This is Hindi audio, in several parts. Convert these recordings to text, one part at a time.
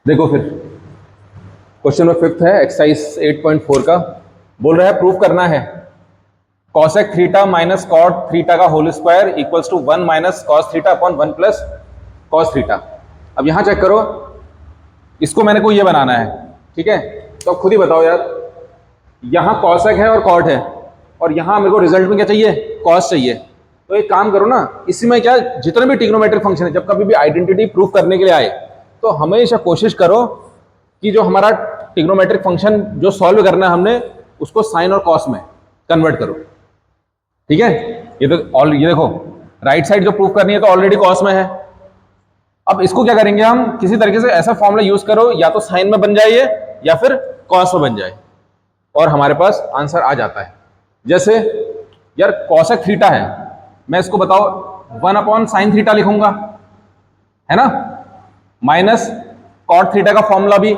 देखो फिर क्वेश्चन नंबर 5 है एक्सरसाइज 8.4 का। बोल रहा है प्रूफ करना है cosec theta minus cot theta का whole square equals to 1 minus cos theta upon 1 plus cos theta. अब यहां चेक करो, इसको मैंने को ये बनाना है, ठीक है। तो अब खुद ही बताओ यार, यहां कॉसेक है और कॉट है और यहां मेरे को रिजल्ट में क्या चाहिए, कॉस चाहिए। तो एक काम करो ना, इसी में क्या जितने भी ट्रिग्नोमेट्रिक फंक्शन है, जब कभी भी आइडेंटिटी प्रूफ करने के लिए आए तो हमेशा कोशिश करो कि जो हमारा ट्रिग्नोमेट्रिक फंक्शन जो सॉल्व करना है हमने, उसको साइन और कॉस में कन्वर्ट करो, ठीक है। ये देखो राइट साइड जो प्रूफ करनी है तो ऑलरेडी कॉस में है। अब इसको क्या करेंगे हम, किसी तरीके से ऐसा फॉर्मूला यूज करो, या तो साइन में बन जाए ये या फिर कॉस में बन जाए और हमारे पास आंसर आ जाता है। जैसे यार कॉसेक थीटा है, मैं इसको बताओ 1 अपॉन साइन थीटा लिखूंगा, है ना, माइनस कॉट थीटा का फॉर्मूला भी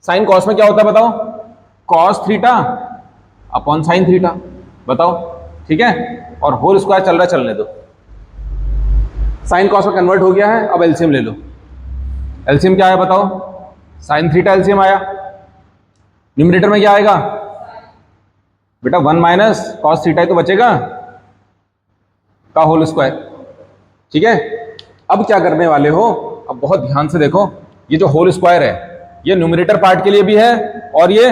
साइन कॉस में क्या होता है बताओ, cos theta upon sine theta, बताओ, ठीक है। और होल स्क्वायर चल रहा है, चलने दो। साइन कॉस में कन्वर्ट हो गया है, अब एलसीएम ले लो। एलसीएम क्या है बताओ, साइन थीटा एलसीएम आया, न्यूमरेटर में क्या आएगा बेटा 1 माइनस कॉस थीटा ही तो बचेगा का होल स्क्वायर, ठीक है। अब क्या करने वाले हो, अब बहुत ध्यान से देखो, ये जो होल स्क्वायर है ये न्यूमरेटर पार्ट के लिए भी है और ये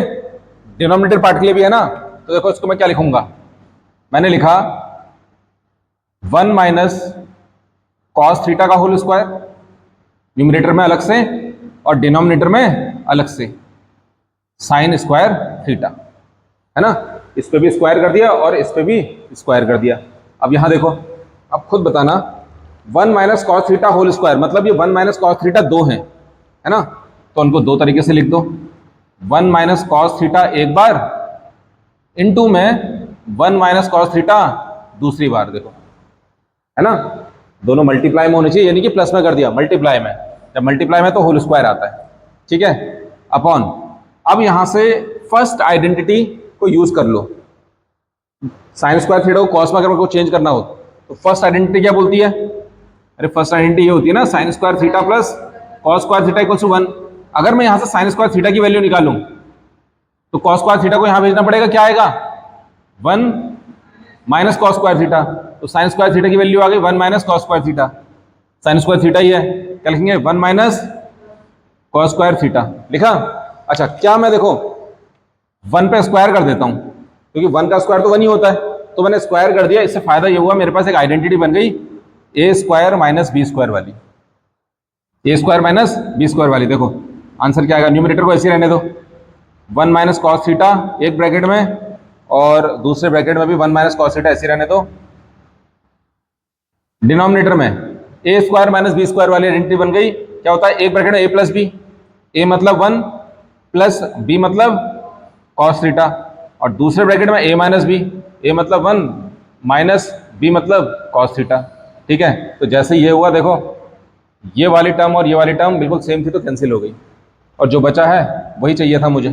डिनोमिनेटर पार्ट के लिए भी है ना। तो देखो इसको मैं क्या लिखूंगा, मैंने लिखा 1 माइनस कॉस थीटा का होल स्क्वायर, न्यूमरेटर में अलग से और डिनोमिनेटर में अलग से साइन स्क्वायर थीटा, है ना। इस पे भी स्क्वायर कर दिया और इस पे भी स्क्वायर कर दिया। अब यहां देखो, अब खुद बताना, 1 minus cos theta whole square मतलब ये 1 माइनस कॉस थीटा दो है ना, तो उनको दो तरीके से लिख दो। 1 माइनस कॉस थीटा एक बार, इनटू में 1 माइनस कॉस थीटा दूसरी बार, देखो, है ना। दोनों मल्टीप्लाई में होने चाहिए, यानी कि प्लस में कर दिया, मल्टीप्लाई में, जब मल्टीप्लाई में तो होल स्क्वायर आता है, ठीक है, अपॉन। अब यहां से फर्स्ट आइडेंटिटी को यूज कर लो, साइन स्क्वायर थीटा को कॉस में अगर मेरे को चेंज करना हो तो फर्स्ट आइडेंटिटी क्या बोलती है, अरे फर्स्ट आइडेंटिटी ये होती है ना, sine square theta plus cos square theta equals to 1। अगर मैं यहां से साइन स्क्वायर थीटा की वैल्यू निकालूं तो कॉस स्क्वायर थीटा को यहां भेजना पड़ेगा, क्या आएगा 1 माइनस कॉस स्क्वायर थीटा, तो साइन स्क्वायर थीटा की वैल्यू आ गई 1 minus cos square theta, sine square theta ही है, क्या लिखेंगे 1 माइनस कॉस स्क्वायर थीटा, लिखा। अच्छा, क्या मैं देखो 1 पे स्क्वायर कर देता हूं, क्योंकि 1 का स्क्वायर तो 1 ही होता है, तो मैंने स्क्वायर कर दिया। इससे फायदा ये हुआ, मेरे पास एक आइडेंटिटी बन गई ए स्क्वायर माइनस बी स्क्वायर वाली, ए स्क्वायर माइनस बी स्क्वायर वाली। देखो आंसर क्या आएगा, न्यूमरेटर को ऐसे रहने दो, 1 माइनस कॉस थीटा एक ब्रैकेट में और दूसरे ब्रैकेट में भी 1 माइनस कॉस थीटा ऐसे रहने दो। डिनोमिनेटर में A square minus B square वाली आइडेंटिटी बन गई। क्या होता है, एक ब्रैकेट में ए प्लस बी, ए मतलब 1 प्लस बी मतलब कॉस थीटा, और दूसरे ब्रैकेट में ए माइनस बी, ए मतलब 1 माइनस बी मतलब कॉस थीटा, ठीक है। तो जैसे ये हुआ, देखो ये वाली टर्म और ये वाली टर्म बिल्कुल सेम थी तो कैंसिल हो गई, और जो बचा है वही चाहिए था मुझे,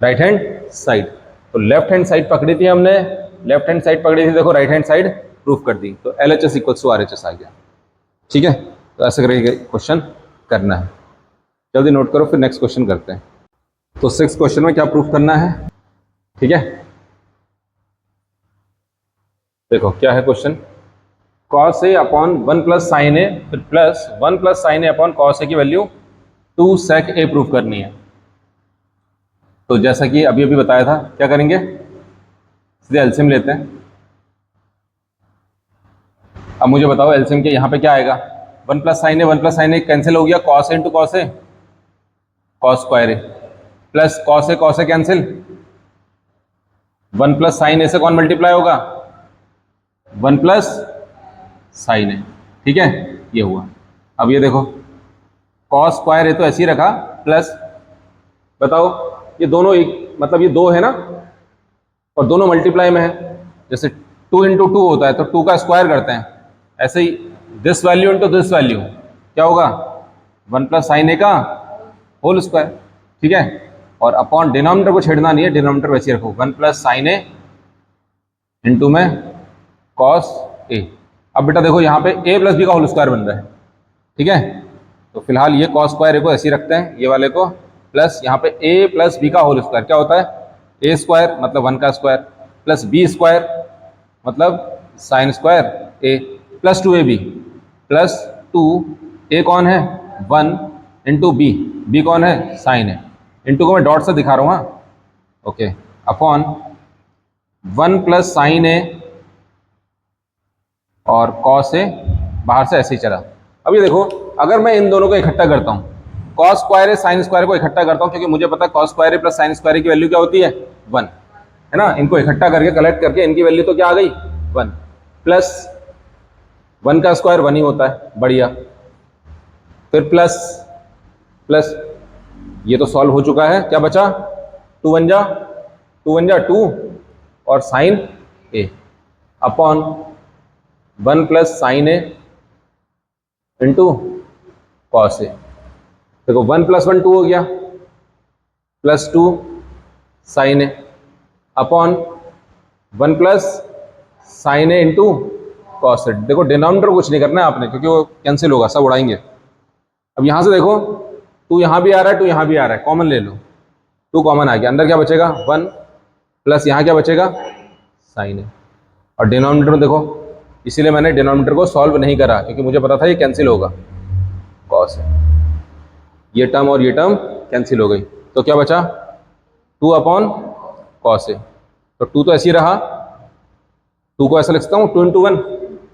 राइट हैंड साइड। तो लेफ्ट हैंड साइड पकड़ी थी हमने, लेफ्ट हैंड साइड पकड़ी थी, देखो राइट हैंड साइड प्रूफ कर दी, तो LHS इक्वल्स टू RHS आ गया, ठीक है। तो ऐसे करके क्वेश्चन करना है, जल्दी नोट करो, फिर नेक्स्ट क्वेश्चन करते हैं। तो 6th क्वेश्चन में क्या प्रूफ करना है, ठीक है। देखो क्या है question, cos A upon 1 plus sign ए, फिर प्लस 1 प्लस साइन ए अपॉन कॉस ए की वैल्यू 2 सेक ए प्रूफ करनी है। तो जैसा कि अभी अभी बताया था, क्या करेंगे, सीधे एलसीएम लेते हैं। अब मुझे बताओ एलसीएम के यहाँ पे क्या आएगा, 1 प्लस साइन ए, 1 प्लस साइन ए कैंसिल हो गया, cos A into cos A, cos square A, plus cos A cancel, 1 plus sign ए से कौन मल्टीप्लाई होगा, 1 प्लस साइन ए, ठीक है, ये हुआ। अब ये देखो कॉस स्क्वायर ए तो ऐसे ही रखा, प्लस बताओ ये दोनों एक, मतलब ये दो है ना, और दोनों मल्टीप्लाई में है, जैसे 2 इंटू 2 होता है तो 2 का स्क्वायर करते हैं, ऐसे ही this value into this value क्या होगा, 1 प्लस साइन ए का होल स्क्वायर, ठीक है। और अपॉन डिनोमिनेटर को छेड़ना नहीं है, डिनोमिनेटर वैसे ही रखो, 1 प्लस साइन ए इंटू में कॉस ए। अब बेटा देखो यहाँ पे a प्लस बी का होल स्क्वायर बन रहा है, ठीक है। तो फिलहाल ये कॉस स्क्वायर ए को ऐसे ही रखते हैं, ये वाले को, प्लस यहाँ पे ए प्लस बी का होल स्क्वायर क्या होता है, ए स्क्वायर मतलब 1 का स्क्वायर, प्लस बी स्क्वायर मतलब साइन स्क्वायर ए, प्लस 2ab प्लस 2, ए कौन है 1 इंटू बी कौन है साइन है, इंटू को मैं डॉट से दिखा रहा हूँ, हाँ ओके, अपॉन 1 प्लस साइन ए और कॉस ए, बाहर से ऐसे ही चला। अब ये देखो, अगर मैं इन दोनों को इकट्ठा करता हूँ, कॉस स्क्वायर ए साइन स्क्वायर को इकट्ठा करता हूँ, क्योंकि मुझे पता है कॉस स्क्वायर ए प्लस साइन स्क्वायर ए की वैल्यू क्या होती है 1, है ना, इनको इकट्ठा करके कलेक्ट करके इनकी वैल्यू तो क्या आ गई 1, प्लस 1 का स्क्वायर 1 ही होता है, बढ़िया, फिर प्लस प्लस, ये तो सॉल्व हो चुका है, क्या बचा 2 1 जा 2 और sign A upon 1 plus sign A into cos A. देखो 1 प्लस 1 2 हो गया, plus 2 sign A upon 1 plus sign A into cos A. देखो डिनोमिनेटर कुछ नहीं करना है आपने, क्योंकि वो कैंसिल होगा, सब उड़ाएंगे। अब यहाँ से देखो 2 यहाँ भी आ रहा है, 2 यहाँ भी आ रहा है, कॉमन ले लो, 2 कॉमन आ गया, अंदर क्या बचेगा 1 प्लस यहाँ क्या बचेगा साइन ए, और डिनोमिनेटर में देखो, इसीलिए मैंने डिनोमिनेटर को सॉल्व नहीं करा, क्योंकि मुझे पता था ये कैंसिल होगा, कॉस है, ये टर्म और ये टर्म कैंसिल हो गई, तो क्या बचा 2 अपॉन कॉस ए, तो 2 तो ऐसे ही रहा, 2 को ऐसा लिख सकता हूँ 2 इंटू 1,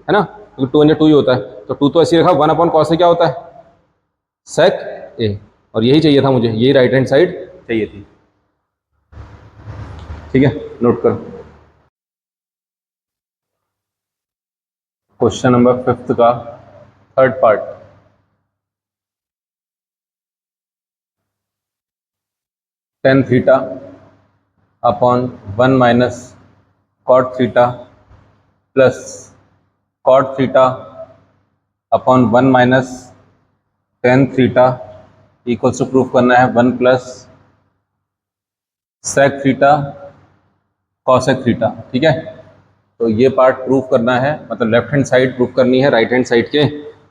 है ना, क्योंकि 2 1 2 ही होता है, तो 2 तो ऐसे ही रखा, 1 अपॉन कॉस ए क्या होता है सेक ए, और यही चाहिए था मुझे, यही राइट हैंड साइड चाहिए थी, ठीक है, नोट करो। क्वेश्चन नंबर 5 का third part, tan theta upon 1 minus cot theta plus cot theta upon 1 minus tan theta equals to proof करना है 1 plus sec theta cosec theta, ठीक है। तो ये पार्ट प्रूफ करना है, मतलब लेफ्ट हैंड साइड प्रूफ करनी है राइट हैंड साइड के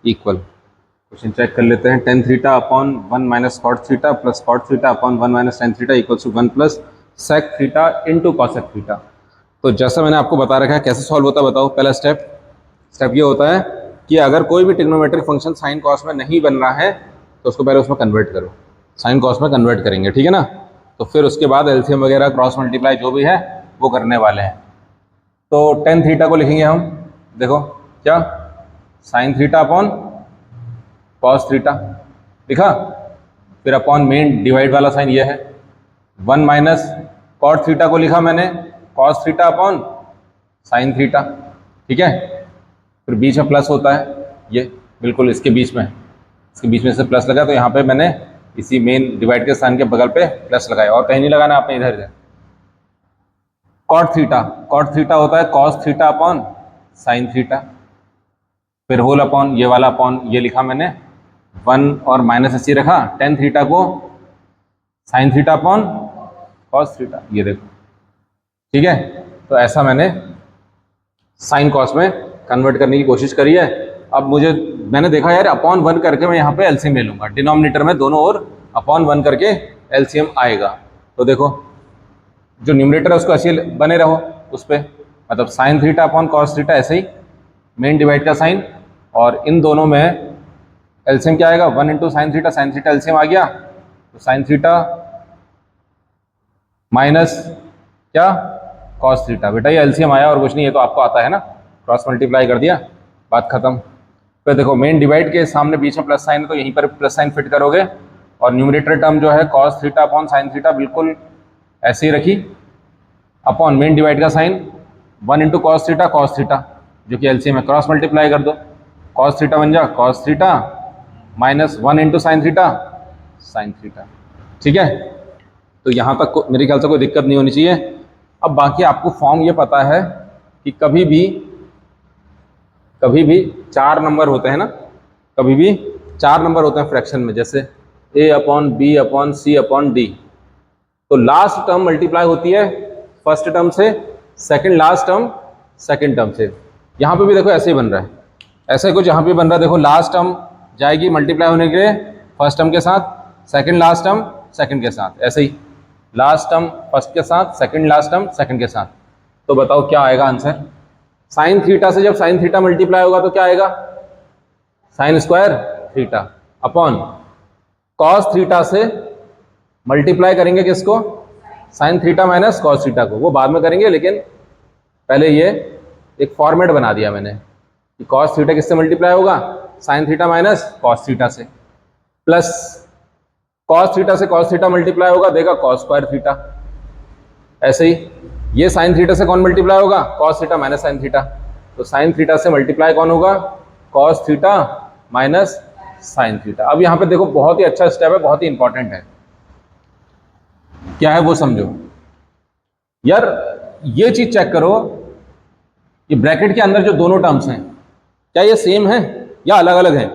इक्वल। क्वेश्चन चेक कर लेते हैं, tan theta upon 1 minus cot theta plus cot theta upon 1 minus tan theta equals to 1 plus sec theta into cosec theta. तो जैसा मैंने आपको बता रखा है, कैसे सॉल्व होता है बताओ। पहला स्टेप ये होता है कि अगर कोई भी ट्रिग्नोमेट्रिक फंक्शन साइन कॉस में नहीं बन रहा है तो उसको पहले उसमें कन्वर्ट करो, साइन कॉस में कन्वर्ट करेंगे, ठीक है ना। तो फिर उसके बाद एलसीएम वगैरह क्रॉस मल्टीप्लाई जो भी है वो करने वाले हैं। तो टेन थीटा को लिखेंगे हम, देखो क्या sine theta upon cos theta लिखा, फिर अपॉन मेन डिवाइड वाला साइन ये है, 1 माइनस कॉट थीटा को लिखा मैंने cos theta upon sine theta, ठीक है। फिर बीच में प्लस होता है, ये बिल्कुल इसके बीच में से प्लस लगा, तो यहाँ पे मैंने इसी मेन डिवाइड के साइन के बगल पे प्लस लगाया, और कहीं नहीं लगाना आपने, इधर इधर। कॉट थीटा होता है cos theta upon sine theta, फिर होल अपॉन ये वाला अपॉन ये लिखा मैंने 1 और माइनस ऐसे रखा, टेन थीटा को sine theta upon cos theta, ये देखो, ठीक है। तो ऐसा मैंने साइन कॉस में कन्वर्ट करने की कोशिश करी है। अब मैंने देखा यार अपॉन 1 करके मैं यहाँ पे एलसीएम ले लूँगा, डिनोमिनेटर में दोनों ओर अपॉन 1 करके एलसीएम आएगा। तो देखो जो न्यूमरेटर है उसको ऐसे बने रहो उस पर, मतलब sine theta upon cos theta ऐसे ही मेन डिवाइड का साइन, और इन दोनों में एलसीएम क्या आएगा 1 इंटू साइन थीटा एलसीएम आ गया, तो साइन थीटा माइनस क्या कॉस थीटा, बेटा ये एलसीएम आया और कुछ नहीं, ये तो आपको आता है ना, क्रॉस मल्टीप्लाई कर दिया, बात खत्म। फिर देखो मेन डिवाइड के सामने बीच में प्लस साइन है, तो यहीं पर प्लस साइन फिट करोगे, और न्यूमरेटर टर्म जो है cos theta upon sine theta बिल्कुल ऐसे ही रखी, अपॉन मेन डिवाइड का साइन 1 इंटू कॉस थीटा जो कि एलसीएम है, क्रॉस मल्टीप्लाई कर दो, कॉस थीटा बन जा cos theta minus 1 into sine theta, ठीक है। तो यहाँ तक मेरे ख्याल से कोई दिक्कत नहीं होनी चाहिए। अब बाकी आपको फॉर्म ये पता है कि कभी भी 4 नंबर होते हैं ना, कभी भी 4 नंबर होते हैं फ्रैक्शन में, जैसे a upon b upon c upon d, तो लास्ट टर्म मल्टीप्लाई होती है फर्स्ट टर्म से, second last term second term से। यहाँ पे भी देखो ऐसे ही बन रहा है, ऐसे कुछ यहाँ पे बन रहा है, देखो लास्ट टर्म जाएगी मल्टीप्लाई होने के लिए फर्स्ट टर्म के साथ, सेकंड लास्ट टर्म सेकंड के साथ, ऐसे ही लास्ट टर्म फर्स्ट के साथ, सेकंड लास्ट टर्म सेकंड के साथ। तो बताओ क्या आएगा आंसर? साइन थीटा से जब साइन थीटा मल्टीप्लाई होगा तो क्या आएगा? Sign square theta upon cos theta से मल्टीप्लाई करेंगे किसको? Sign theta minus cos theta को। वो बाद में करेंगे, लेकिन पहले ये एक फॉर्मेट बना दिया मैंने कि कॉस थीटा किससे मल्टीप्लाई होगा? Sign theta minus cos theta से, प्लस कॉस थीटा से कॉस थीटा मल्टीप्लाई होगा, देगा कॉस स्क्वायर थीटा। ऐसे ही ये साइन थीटा से कौन मल्टीप्लाई होगा? Cos theta minus sine theta. तो साइन थीटा से मल्टीप्लाई कौन होगा? Cos theta minus sine theta. अब यहाँ पे देखो बहुत ही अच्छा स्टेप है, बहुत ही इंपॉर्टेंट है। क्या है वो समझो यार। ये चीज चेक करो, ये ब्रैकेट के अंदर जो दोनों टर्म्स हैं क्या ये सेम है या अलग अलग है?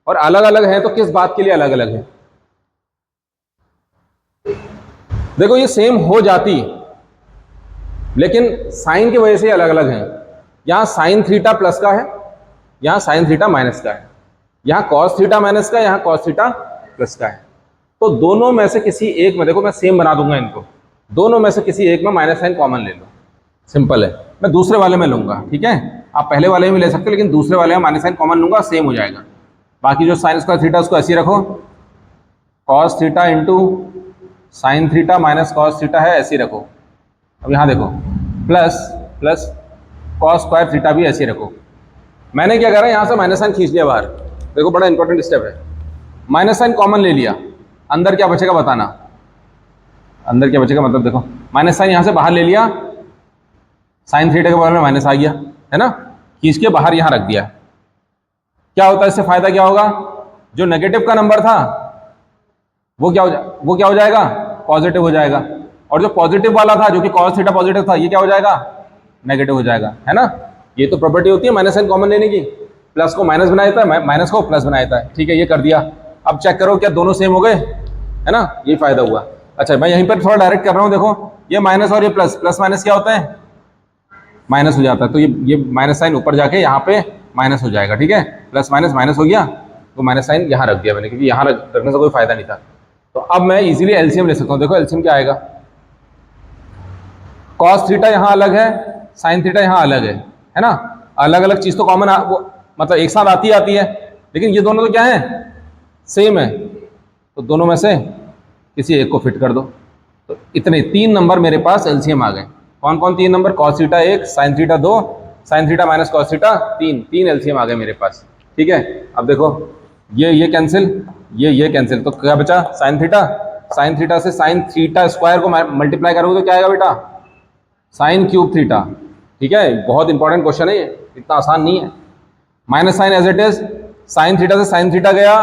और अलग अलग है तो किस बात के लिए अलग अलग है? देखो ये सेम हो जाती, लेकिन साइन की वजह से अलग अलग है। यहां साइन थीटा प्लस का है, यहां साइन थीटा माइनस का है, यहां कॉस थीटा माइनस का, यहां कॉस थीटा प्लस का है। तो दोनों में से किसी एक में, देखो मैं सेम बना दूंगा इनको, दोनों में से किसी एक में माइनस साइन कॉमन ले लो, सिंपल है। मैं दूसरे वाले में लूंगा, ठीक है? आप पहले वाले में ले सकते हो, लेकिन दूसरे वाले में माइनस साइन कॉमन लूंगा, सेम हो जाएगा। बाकी जो साइन स्क्वायर थीटा उसको ऐसे ही रखो, cos theta into sine theta minus cos theta है, ऐसे ही रखो। अब यहाँ देखो plus plus cos square theta भी ऐसे ही रखो। मैंने क्या करा, यहाँ से माइनस साइन खींच लिया बाहर। देखो बड़ा इंपॉर्टेंट स्टेप है, माइनस साइन कॉमन ले लिया, अंदर क्या बचेगा बताना। अंदर क्या बचेगा मतलब देखो, माइनस साइन यहाँ से बाहर ले लिया, साइन थीटा के बगल में माइनस आ गया, है ना? खींच के बाहर यहाँ रख दिया। क्या होता है इससे फायदा क्या होगा? जो नेगेटिव का नंबर था वो क्या हो जाएगा? पॉजिटिव हो जाएगा। और जो पॉजिटिव वाला था, जो कि कॉस थीटा पॉजिटिव था, ये क्या हो जाएगा? नेगेटिव हो जाएगा, है ना? ये तो प्रॉपर्टी होती है माइनस साइन कॉमन लेने की। प्लस को माइनस बना देता है, माइनस को प्लस बना देता है। ठीक है, ये कर दिया। अब चेक करो क्या दोनों सेम हो गए, है ना? ये फायदा हुआ। अच्छा मैं यहीं पर थोड़ा डायरेक्ट कर रहा हूँ। देखो ये माइनस और ये प्लस, प्लस माइनस क्या होता है? माइनस हो जाता है। तो ये माइनस साइन ऊपर जाके यहाँ पे माइनस हो जाएगा, ठीक है? प्लस माइनस माइनस हो गया, तो माइनस साइन यहाँ रख दिया मैंने, क्योंकि यहाँ रखने से कोई फायदा नहीं था। तो अब मैं इजीली एलसीएम ले सकता हूँ। देखो एलसीएम क्या आएगा? कॉस थीटा यहाँ अलग है, साइन थीटा यहाँ अलग है ना? अलग अलग चीज़ तो कॉमन मतलब एक साथ आती है, लेकिन ये दोनों तो क्या है? सेम है। तो दोनों में से किसी एक को फिट कर दो। तो इतने 3 नंबर मेरे पास एलसीएम आ गए। कौन कौन 3 number? Cos theta 1, sine theta 2, sine theta minus cos theta 3 LCM आ गए मेरे पास। ठीक है, अब देखो ये कैंसिल, ये कैंसिल, तो क्या बचा? Sine theta. साइन थीटा से साइन थीटा स्क्वायर को मल्टीप्लाई करोगे तो क्या आएगा बेटा? Sine cube theta. ठीक है, बहुत इंपॉर्टेंट क्वेश्चन है ये, इतना आसान नहीं है। Minus sine as it is, sine theta से साइन थीटा गया,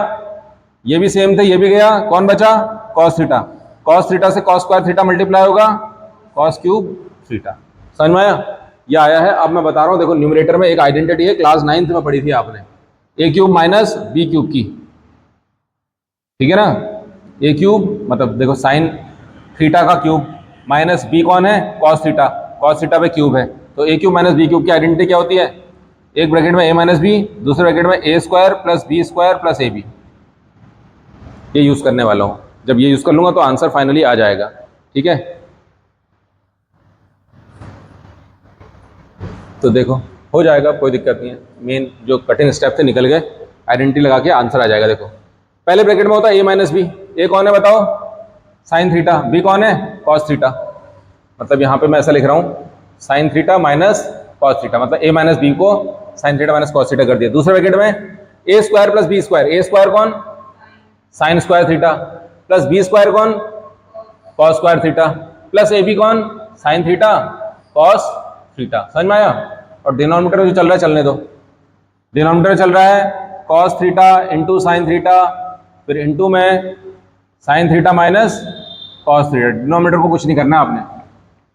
ये भी सेम थे, ये भी गया, कौन बचा? Cos theta. कॉस थीटा से कॉस स्क्वायर थीटा मल्टीप्लाई होगा, कॉस क्यूब थीटा। समझ में आया? ये आया है। अब मैं बता रहा हूँ, देखो न्यूमरेटर में एक आइडेंटिटी है, क्लास 9th में पढ़ी थी आपने, A cube minus B cube की। ठीक है ना? ए क्यूब मतलब देखो साइन थीटा का क्यूब, माइनस बी कौन है? Cos theta. कॉस थीटा पे क्यूब है, तो A cube minus B cube की आइडेंटिटी क्या होती है? एक ब्रैकेट में ए माइनस बी, दूसरे ब्रैकेट में A square plus B square plus A B. ये यूज करने वाला हूँ। जब ये यूज कर लूंगा तो आंसर फाइनली आ जाएगा। ठीक है, तो देखो हो जाएगा, कोई दिक्कत नहीं है। मेन जो कठिन स्टेप थे निकल गए, आइडेंटिटी लगा के आंसर आ जाएगा। देखो पहले ब्रैकेट में होता है ए माइनस बी। ए कौन है बताओ? Sine theta. बी कौन है? Cos theta. मतलब यहाँ पे मैं ऐसा लिख रहा हूँ, sine theta minus cos theta, मतलब ए माइनस बी को sine theta minus cos theta कर दिया। दूसरे ब्रैकेट में A square plus B square. A square कौन? Sine square theta, plus B square कौन? Cos square theta, plus A B कौन? Sine theta cos theta. समझ में आया? और डिनोमिनेटर जो चल रहा है चलने दो। डिनोमिनेटर चल रहा है cos theta into sine theta, फिर इंटू में sign theta minus cos theta. Denominator को कुछ नहीं करना आपने।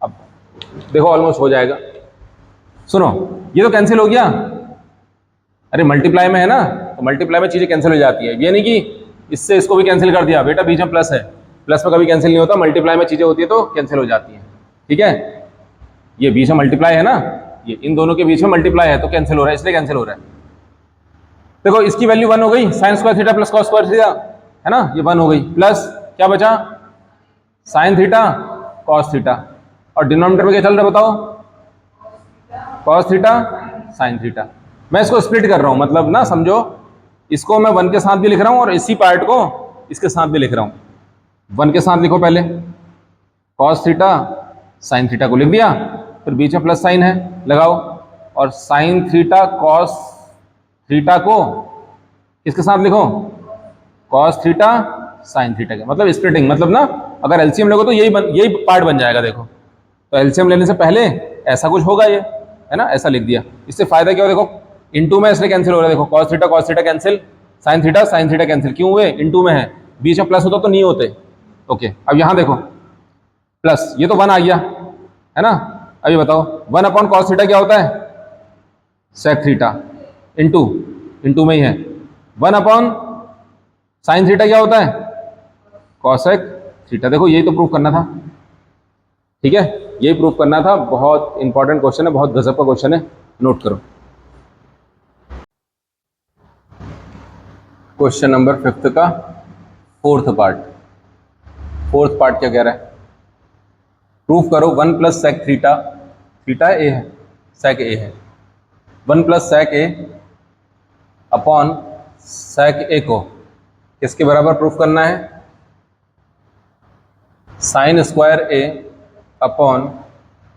अब देखो ऑलमोस्ट हो जाएगा। सुनो, ये तो कैंसिल हो गया। अरे मल्टीप्लाई में है ना, तो मल्टीप्लाई में चीजें कैंसिल हो जाती है। ये नहीं कि इससे इसको भी कैंसिल कर दिया, बेटा बीच में प्लस है, प्लस में कभी कैंसिल नहीं होता। मल्टीप्लाई में चीजें होती है तो कैंसिल हो जाती हैं। ठीक है, ये बीच में मल्टीप्लाई है ना, ये इन दोनों के बीच में मल्टीप्लाई है तो कैंसिल हो रहा है, इसलिए कैंसिल हो रहा है। देखो इसकी वैल्यू 1 हो गई, sign square theta plus cos square theta, है ना, ये 1 हो गई, प्लस क्या बचा, साइन थीटा कॉस थीटा, और डिनोमिनेटर में क्या चल रहा है बताओ, कॉस थीटा साइन थीटा। मैं इसको स्प्लिट कर रहा हूं, मतलब ना समझो, इसको मैं 1 के साथ भी लिख रहा हूं और इसी पार्ट को इसके साथ भी लिख रहा हूं। 1 के साथ लिखो पहले, कॉस थीटा साइन थीटा को लिख दिया, फिर बीच में प्लस साइन है लगाओ, और साइन थीटा कॉस थीटा को किसके साथ लिखो, कॉस थीटा साइन थीटा के, मतलब स्प्लिटिंग, मतलब ना अगर एलसीएम लोगे तो यही पार्ट बन जाएगा। देखो तो एलसीएम लेने से पहले ऐसा कुछ होगा ये, है ना, ऐसा लिख दिया। इससे फायदा क्या हो, देखो इनटू में इसलिए कैंसिल हो रहा है, देखो cos theta cancel, sine theta cancel, क्यों हुए, इनटू में है, बीच में प्लस होता तो नहीं होते। ओके, अब यहां देखो प्लस, ये तो 1 आ गया, है ना। अभी बताओ 1 अपॉन कॉस थीटा क्या होता है, सेक थीटा, इंटू में ही है। 1 अपॉन साइन थीटा क्या होता है, कॉसेक थीटा। देखो यही तो प्रूव करना था, ठीक है, यही प्रूव करना था। बहुत इंपॉर्टेंट क्वेश्चन है, बहुत गजब का क्वेश्चन है, नोट करो। क्वेश्चन नंबर 5 का फोर्थ पार्ट क्या कह रहा है, प्रूफ करो 1 प्लस सेक थीटा, थीटा ए है, सेक ए है, 1 प्लस सेक ए अपॉन सेक ए को किसके बराबर प्रूफ करना है, साइन स्क्वायर ए अपॉन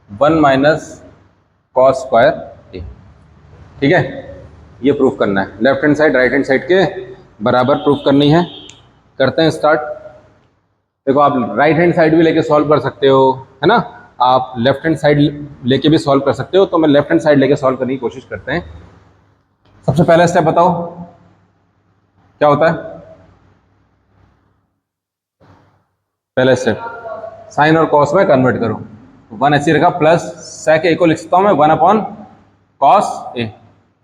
1 माइनस कॉस स्क्वायर ए, ठीक है, ये प्रूफ करना है। Left hand side right hand side के बराबर प्रूफ करनी है। करते हैं स्टार्ट। देखो आप राइट हैंड साइड भी लेके सॉल्व कर सकते हो, है ना, आप लेफ्ट हैंड साइड लेके भी सॉल्व कर सकते हो, तो मैं लेफ्ट हैंड साइड लेके सॉल्व करने की कोशिश करते हैं। सबसे पहला स्टेप बताओ क्या होता है, पहला स्टेप साइन और कॉस में कन्वर्ट करो, 1 ऐसे रखा, प्लस सेक ए को लिख सकता हूँ मैं 1 अपॉन कॉस ए,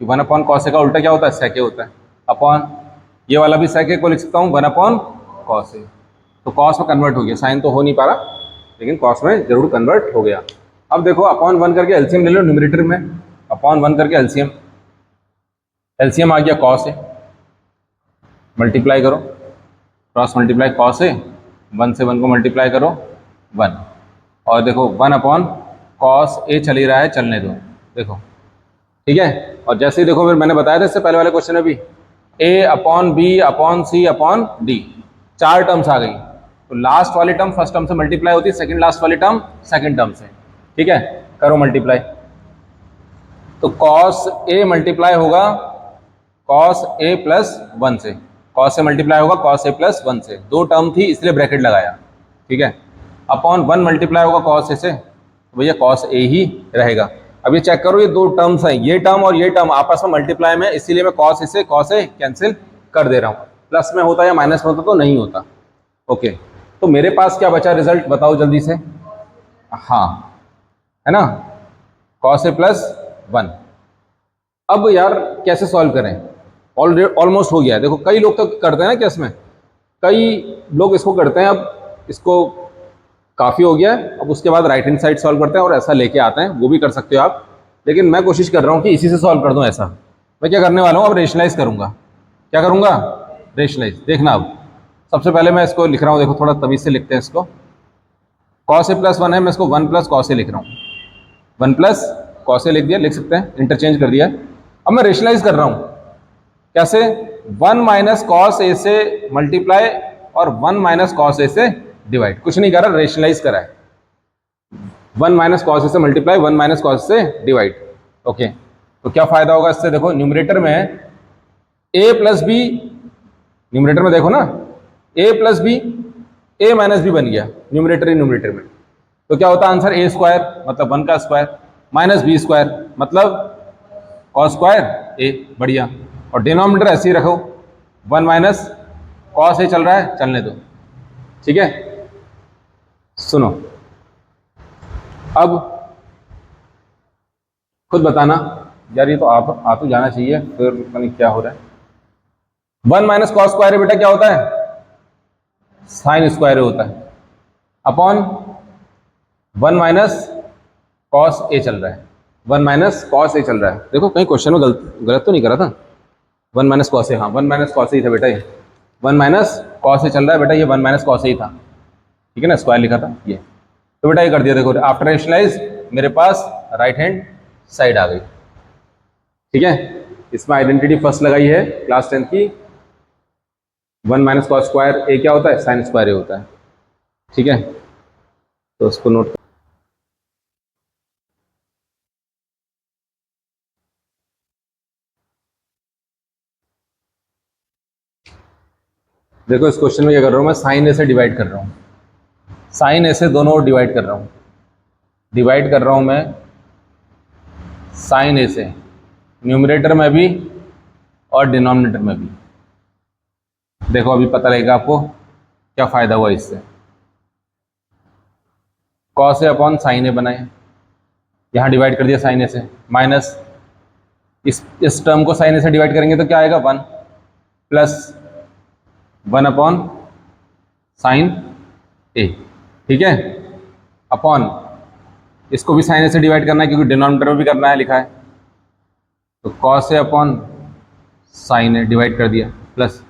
1 अपॉन कॉस ए का उल्टा क्या होता है, सेक ए होता है, अपॉन ये वाला भी सेक ए को लिख सकता हूँ 1 अपॉन कॉस ए, तो कॉस में कन्वर्ट हो गया, साइन तो हो नहीं पा रहा लेकिन कॉस में जरूर कन्वर्ट हो गया। अब देखो अपॉन 1 करके एलसीएम ले लो न्यूमरेटर में, अपॉन 1 करके एलसीएम आ गया कॉस ए, मल्टीप्लाई करो, क्रॉस मल्टीप्लाई कॉस ए, 1 से 1 को मल्टीप्लाई करो 1, और देखो 1 अपॉन कॉस ए चल ही रहा है, चलने दो, देखो ठीक है। और जैसे ही देखो फिर मैंने बताया था इससे पहले वाले क्वेश्चन में भी, ए upon b upon c upon D, 4 terms आ गई, तो लास्ट वाली टर्म फर्स्ट टर्म से मल्टीप्लाई होती है, सेकंड लास्ट वाली टर्म सेकंड टर्म से, ठीक है, करो मल्टीप्लाई। तो कॉस ए मल्टीप्लाई होगा कॉस ए प्लस 1 से, कॉस से मल्टीप्लाई होगा कॉस ए प्लस 1 से, 2 टर्म थी इसलिए ब्रैकेट लगाया, ठीक है, अपॉन 1 मल्टीप्लाई होगा कॉस ए से, तो भैया कॉस ए ही रहेगा। अब ये चेक करो, ये 2 टर्म्स हैं, ये टर्म और ये टर्म आपस में मल्टीप्लाई में, इसीलिए मैं कॉस ए से कॉस ए कैंसिल कर दे रहा हूँ, प्लस में होता या माइनस में होता तो नहीं होता। ओके, तो मेरे पास क्या बचा रिजल्ट बताओ जल्दी से, हाँ है ना, कॉस ए प्लस 1। अब यार कैसे सॉल्व करें, ऑलमोस्ट हो गया है। देखो कई लोग तो करते हैं ना केस में, कई लोग इसको करते हैं, अब इसको काफ़ी हो गया है, अब उसके बाद राइट हैंड साइड सॉल्व करते हैं और ऐसा लेके आते हैं, वो भी कर सकते हो आप, लेकिन मैं कोशिश कर रहा हूँ कि इसी से सॉल्व कर दूँ ऐसा। मैं क्या करने वाला हूँ, अब रेशनलाइज करूँगा, क्या करूँगा, रेशनलाइज। देखना अब सबसे पहले मैं इसको लिख रहा हूँ, देखो थोड़ा तमीज़ से लिखते हैं इसको, कॉस ए प्लस 1 है, मैं इसको 1 प्लस कॉस ए लिख रहा हूँ, 1 प्लस कॉस ए लिख दिया, लिख सकते हैं, इंटरचेंज कर दिया। अब मैं रेशनलाइज कर रहा हूँ, कैसे, 1 माइनस कॉस ए से मल्टीप्लाई और 1 माइनस कॉस ए से डिवाइड, कुछ नहीं करा, रेशनलाइज करा है, 1 माइनस कॉस ए से मल्टीप्लाई 1 माइनस कॉस से डिवाइड। ओके, तो क्या फायदा होगा इससे, देखो न्यूमरेटर में ए प्लस बी, न्यूमरेटर में देखो ना ए प्लस बी, ए माइनस बी बन गया न्यूमरेटर में, तो क्या होता है आंसर, ए स्क्वायर मतलब 1 का स्क्वायर माइनस बी स्क्वायर मतलब कॉस स्क्वायर ए, बढ़िया। और डिनोमिनेटर ऐसे ही रखो, 1 माइनस कॉस ए चल रहा है, चलने दो, ठीक है। सुनो अब खुद बताना यार, ये तो आप आ तो जाना चाहिए, फिर पता नहीं क्या हो रहा है। 1 माइनस कॉस स्क्वायर बेटा क्या होता है, साइन स्क्वायर होता है, अपॉन 1 माइनस कॉस ए चल रहा है, 1 माइनस कॉस ए चल रहा है। देखो कहीं क्वेश्चन में गलत तो नहीं करा था, 1 माइनस कॉस ए, हाँ 1 माइनस कॉस ए ही था बेटा, ये 1 माइनस कॉस ए चल रहा है बेटा, ये 1 माइनस कॉस ए ही था, ठीक है ना, स्क्वायर लिखा था ये। तो बेटा ये कर दिया, देखो आफ्टर रेशनलाइज मेरे पास राइट हैंड साइड आ गई, ठीक है। इसमें आइडेंटिटी फर्स्ट लगाई है क्लास 10 की, 1 माइनस कॉस स्क्वायर ए क्या होता है, साइन स्क्वायर ए होता है, ठीक है। तो उसको नोट, देखो इस क्वेश्चन में क्या कर रहा हूँ मैं, साइन ए से डिवाइड कर रहा हूँ, साइन ए से दोनों ओर डिवाइड कर रहा हूँ, डिवाइड कर रहा हूँ मैं साइन ए से, न्यूमरेटर में भी और डिनोमिनेटर में भी। देखो अभी पता लगेगा आपको क्या फ़ायदा हुआ इससे। कॉस ए अपॉन साइन ए बनाए, यहाँ डिवाइड कर दिया साइन ए से, माइनस इस टर्म को साइन ए से डिवाइड करेंगे तो क्या आएगा, 1 प्लस 1 अपॉन साइन ए, ठीक है, अपॉन इसको भी साइन ए से डिवाइड करना है क्योंकि डिनोमिनेटर में भी करना है, लिखा है, तो cos A upon sine A divide कर दिया, प्लस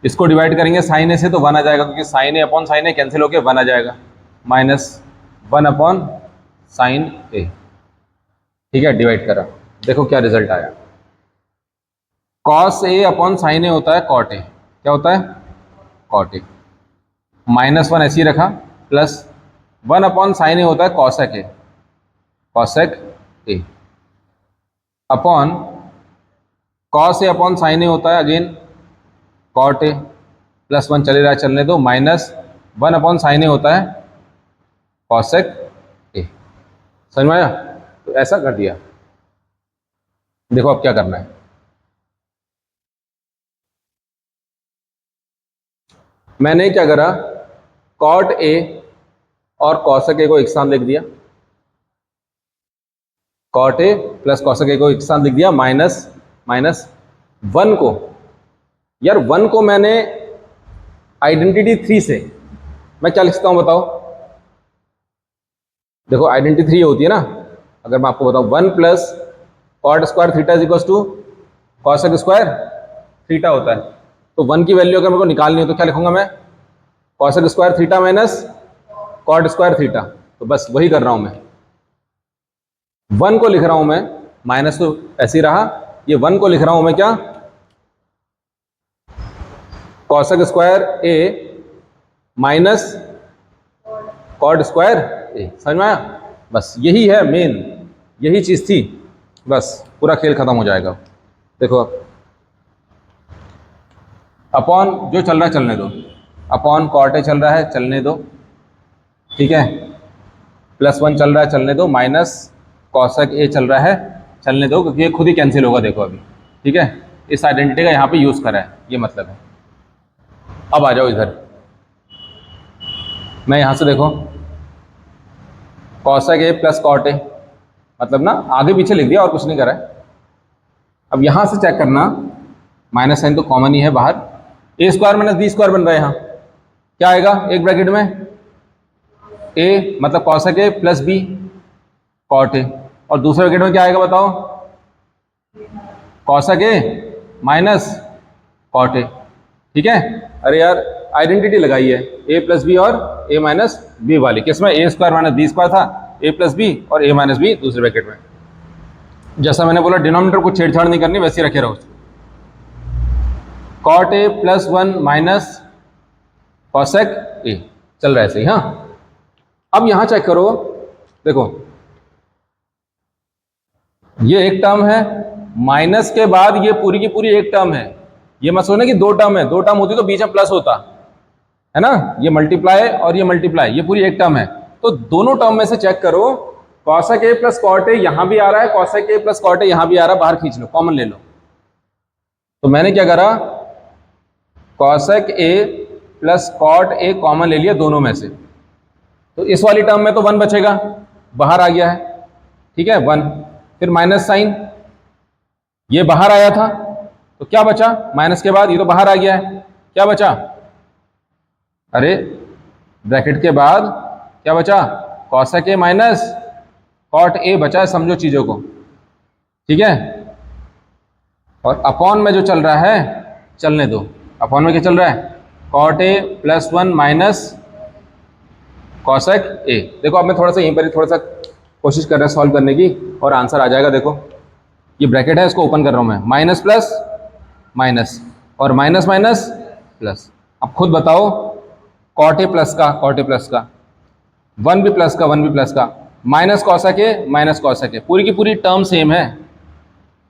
इसको डिवाइड करेंगे साइन ए से तो 1 आ जाएगा क्योंकि साइन ए अपॉन साइन ए कैंसिल होकर 1 आ जाएगा, माइनस 1 अपॉन साइन ए, ठीक है, डिवाइड करा, देखो क्या रिजल्ट आया। Cos A upon sine A होता है कॉट ए, क्या होता है, कॉट ए, -1 ऐसे ही रखा, प्लस 1 अपॉन साइन ए होता है cosec A, cosec A, upon cos A upon sine A होता है अगेन कॉट ए, +1 चले रहा है, चलने दो, -1 अपॉन साइन ए होता है कॉसेक ए, समझ में आया। तो ऐसा कर दिया, देखो अब क्या करना है, मैंने क्या करा, कॉट ए और कॉसेक ए को एक साथ लिख दिया, cot A plus cosec A को एक साथ लिख दिया, माइनस 1 को, यार 1 को मैंने आइडेंटिटी 3 से मैं क्या लिखता हूं बताओ, देखो आइडेंटिटी 3 होती है ना, अगर मैं आपको बताऊं 1 plus cot square theta is equal to cosec square theta होता है, तो 1 की वैल्यू अगर मेरे को निकालनी हो तो क्या लिखूंगा मैं, cosec square theta minus cot square theta, तो बस वही कर रहा हूं मैं, 1 को लिख रहा हूं मैं, माइनस तो ऐसे ही रहा, ये 1 को लिख रहा हूं मैं क्या, कॉसेक स्क्वायर ए माइनस कॉट स्क्वायर ए, समझ में आया, बस यही है मेन, यही चीज थी, बस पूरा खेल खत्म हो जाएगा। देखो अपॉन जो चल रहा है चलने दो, अपॉन कॉट ए चल रहा है चलने दो, ठीक है, +1 चल रहा है चलने दो, माइनस कॉसेक ए चल रहा है चलने दो क्योंकि ये खुद ही कैंसिल होगा, देखो अभी, ठीक है, इस आइडेंटिटी का यहाँ पे यूज़ करा है, ये मतलब है। अब आ जाओ इधर, मैं यहाँ से देखो cosec A plus cot A, मतलब ना आगे पीछे लिख दिया और कुछ नहीं करा है। अब यहाँ से चेक करना, माइनस साइन तो कॉमन ही है बाहर, ए स्क्वायर माइनस बी स्क्वायर बन रहा है, यहाँ क्या आएगा, एक ब्रैकेट में ए मतलब cosec A plus B cot A, और दूसरे ब्रैकेट में क्या आएगा बताओ, cosec A minus cot A, ठीक है। अरे यार आइडेंटिटी लगाई है ए प्लस बी और ए माइनस बी वाली, किसमें ए स्क्वायर माइनस बी स्क्वायर था, ए प्लस बी और ए माइनस बी दूसरे ब्रैकेट में, जैसा मैंने बोला डिनोमिनेटर को छेड़छाड़ नहीं करनी, वैसे ही रखे रहो, cot A +1 minus cosec A चल रहा है ऐसे ही, हाँ। अब यहां चेक करो, देखो ये एक टर्म है, माइनस के बाद ये पूरी की पूरी एक टर्म है, ये मत सोचना कि दो टर्म है, दो टर्म होती तो बीच में प्लस होता है ना, ये मल्टीप्लाई और ये मल्टीप्लाई, ये पूरी एक टर्म है, तो दोनों टर्म में से चेक करो, cosec A plus cot A यहां भी आ रहा है, cosec A plus cot A यहां भी आ रहा है, बाहर खींच लो, कॉमन ले लो। तो मैंने क्या करा, cosec A plus cot A common ले लिया दोनों में से, तो इस वाली टर्म में तो 1 बचेगा, बाहर आ गया है, ठीक है 1, फिर माइनस साइन, ये बाहर आया था तो क्या बचा, माइनस के बाद ये तो बाहर आ गया है, क्या बचा, अरे ब्रैकेट के बाद क्या बचा, cosec A minus cot A बचा है, समझो चीजों को, ठीक है। और अपॉन में जो चल रहा है, चलने दो, अपॉन में क्या चल रहा है, cot A plus 1 minus cosec A. देखो अब मैं थोड़ा सा यहीं पर थोड़ा सा कोशिश कर रहा है सॉल्व करने की, और आंसर आ जाएगा। देखो ये ब्रैकेट है, इसको ओपन कर रहा हूँ मैं, माइनस प्लस माइनस और माइनस माइनस प्लस। अब खुद बताओ, कॉट ए प्लस का कॉट ए प्लस का, 1 भी प्लस का 1 भी प्लस का, minus cosec A minus cosec ए, पूरी की पूरी टर्म सेम है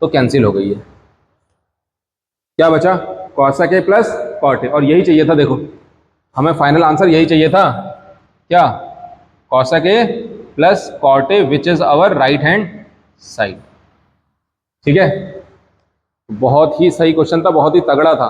तो कैंसिल हो गई है। क्या बचा, cosec A plus cot A, और यही चाहिए था। देखो हमें फाइनल आंसर यही चाहिए था, क्या, cosec A plus cot A which is our right hand side. ठीक है, बहुत ही सही क्वेश्चन था, बहुत ही तगड़ा था।